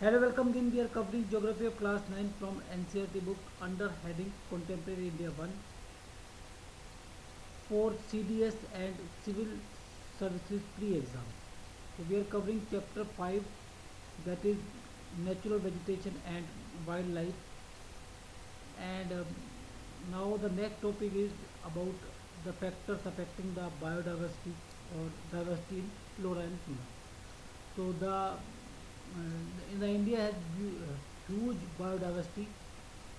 Hello, welcome again. We are covering Geography of Class 9 from NCERT book under heading Contemporary India 1 for CDS and Civil Services Pre-Exam. So we are covering Chapter 5, that is Natural Vegetation and Wildlife. And now the next topic is about the factors affecting the biodiversity or diversity in flora and fauna. So in the India has huge biodiversity.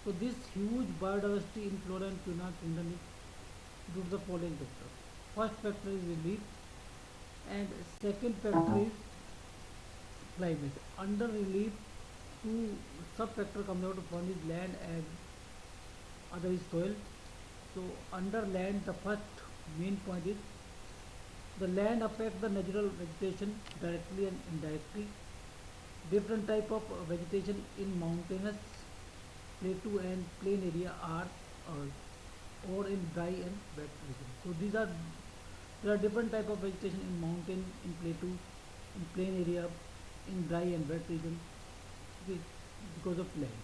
So this huge biodiversity in flora and fauna kingdom is due to the following factors. First factor is relief, and second factor is climate. Under relief, two sub factor comes out. One is land and other is soil. So under land, the first main point is the land affects the natural vegetation directly and indirectly. Different type of vegetation in mountainous, plateau and plain area are or in dry and wet region. So there are different type of vegetation in mountain, in plateau, in plain area, in dry and wet region because of land.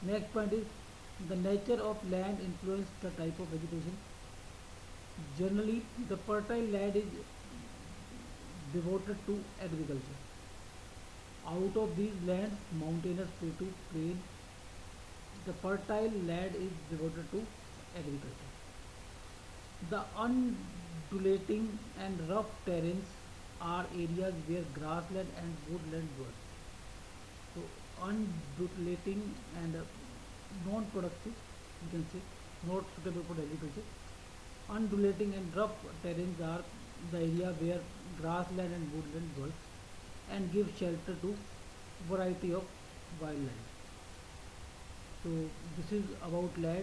Next point is the nature of land influence the type of vegetation. Generally, the fertile land is devoted to agriculture. Out of these lands, mountainous, plateau, plain, the fertile land is devoted to agriculture. The undulating and rough terrains are areas where grassland and woodland dwell. So undulating and non-productive, you can say, not suitable for agriculture. Undulating and rough terrains are the area where grassland and woodland dwell and give shelter to variety of wildlife. So this is about land.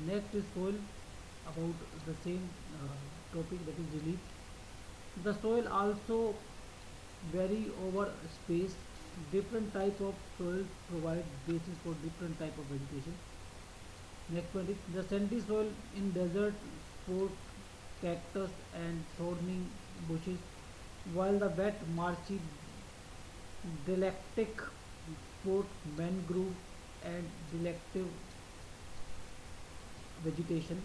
Next is soil, about the same topic, that is relief. The soil also vary over space. Different type of soil provide basis for different type of vegetation. Next one is the sandy soil in desert sport cactus and thorny bushes, while the wet marshy dialectic sport mangrove and delective vegetation.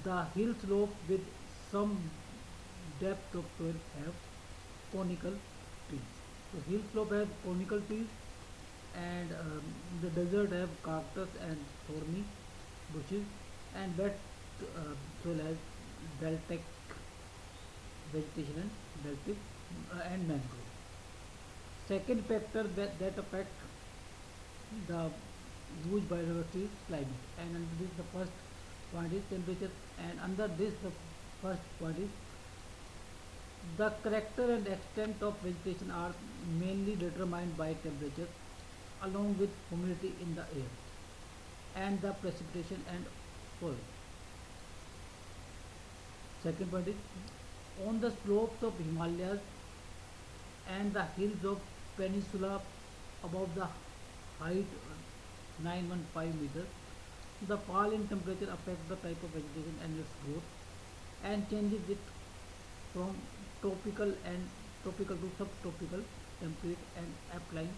The hill slope with some depth of soil have conical trees. So hill slope has conical trees, and the desert have cactus and thorny bushes, and wet soil has deltic vegetation and deltic and mangrove. Second factor that affect the huge biodiversity is climate, and under this the first point is temperature, and under this the first point is the character and extent of vegetation are mainly determined by temperature along with humidity in the air and the precipitation and soil. Second point is on the slopes of Himalayas and the hills of peninsula above the height 915 meters, the fall in temperature affects the type of vegetation and its growth and changes it from tropical to subtropical, temperate and alpine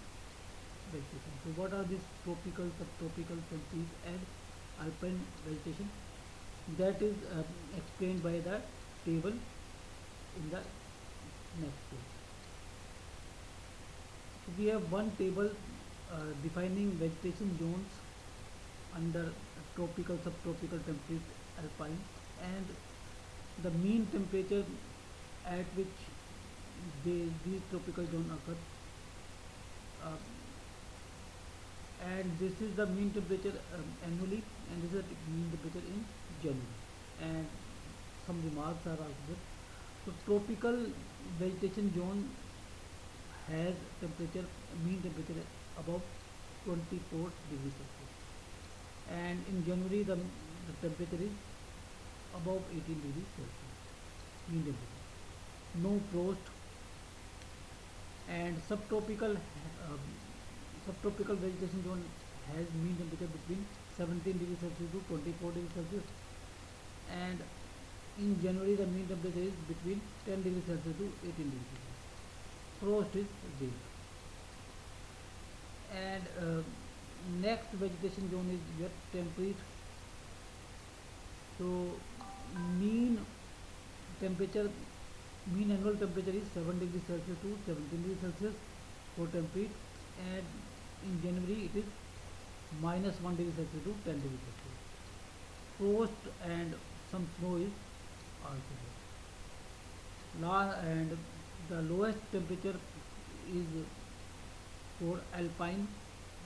vegetation. So what are these tropical, subtropical, temperate and alpine vegetation? That is explained by the table in the next page. So we have one table defining vegetation zones under tropical, subtropical, temperate, alpine, and the mean temperature at which these tropical zones occur. Uh, and this is the mean temperature annually, and this is the mean temperature in January. And some remarks are also there. So tropical vegetation zone has temperature mean temperature above 24 degrees Celsius, and in January the temperature is above 18 degrees Celsius mean temperature. No frost, and subtropical vegetation zone has mean temperature between 17 degrees Celsius to 24 degrees Celsius, and in January the mean temperature is between 10 degrees Celsius to 18 degrees Celsius. frost is there. And next vegetation zone is wet temperate. So mean temperature, mean annual temperature is 7 degrees Celsius to 17 degrees Celsius for temperate, and in January it is minus 1 degree Celsius to 10 degrees Celsius. Frost and some snow is also there. And the lowest temperature is for alpine.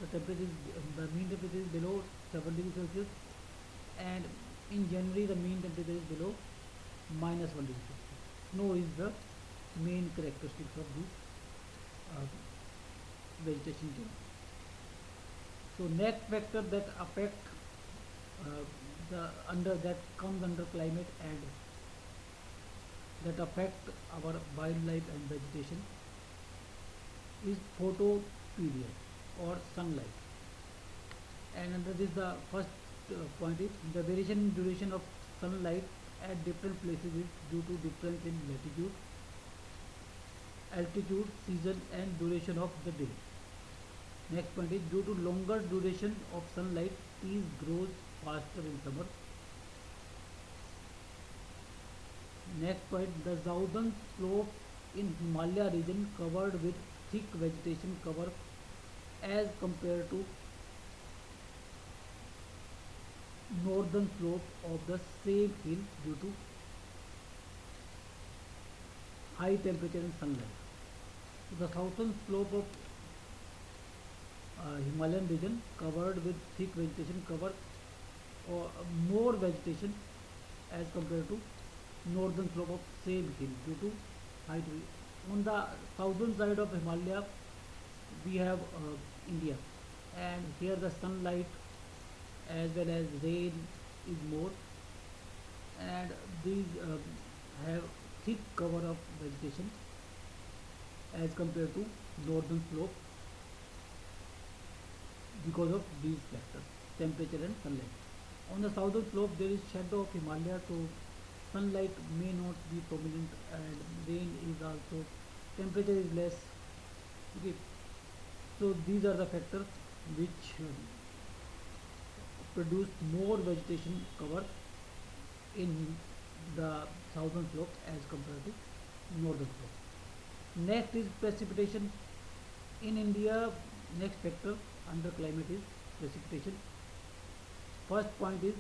The temperature is, the mean temperature is below 7 degrees Celsius, and in January the mean temperature is below minus 1 degree Celsius. Snow is the main characteristics of this uh, vegetation zone. So next factor that affect the under that comes under climate and that affect our wildlife and vegetation is photoperiod or sunlight. And under this, the first point is the variation in duration of sunlight at different places is due to difference in latitude, altitude, season and duration of the day. Next point is due to longer duration of sunlight, trees grows faster in summer. Next point, the southern slope in Himalaya region covered with thick vegetation cover as compared to northern slope of the same hill due to high temperature and sunlight. So the southern slope of Himalayan region covered with thick vegetation cover or more vegetation as compared to northern slope of same hill due to height. On the southern side of Himalaya we have India, and here the sunlight as well as rain is more, and these have thick cover of vegetation as compared to northern slope because of these factors, temperature and sunlight. On the southern slope there is shadow of Himalaya, so sunlight may not be prominent, and rain is also, temperature is less. Okay, so these are the factors which produce more vegetation cover in the southern slope as compared to northern slope. Next is precipitation in India. Next factor under climate is precipitation. First point is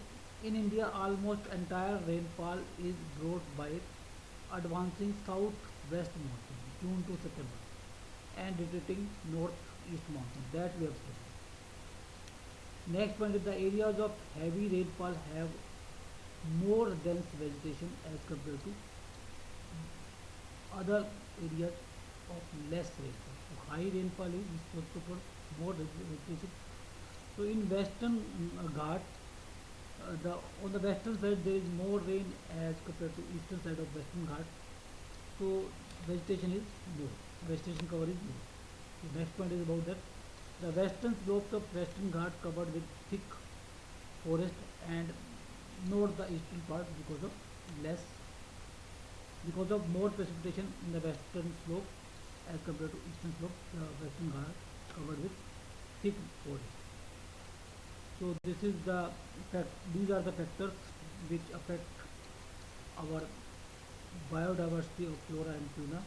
in India almost entire rainfall is brought by advancing south-west monsoon June to September and retreating north-east monsoon, that we have seen. Next point is the areas of heavy rainfall have more dense vegetation as compared to other areas of less rainfall. So high rainfall is responsible for more vegetation. So in western Ghat, the on the western side there is more rain as compared to eastern side of western Ghat. So vegetation is more, vegetation cover is more. So next point is about that. The western slopes of western Ghat covered with thick forest, and not the eastern part because of less, because of more precipitation in the western slope as compared to eastern slope. The western Ghat covered with thick forest. So this is the fact. These are the factors which affect our biodiversity of flora and fauna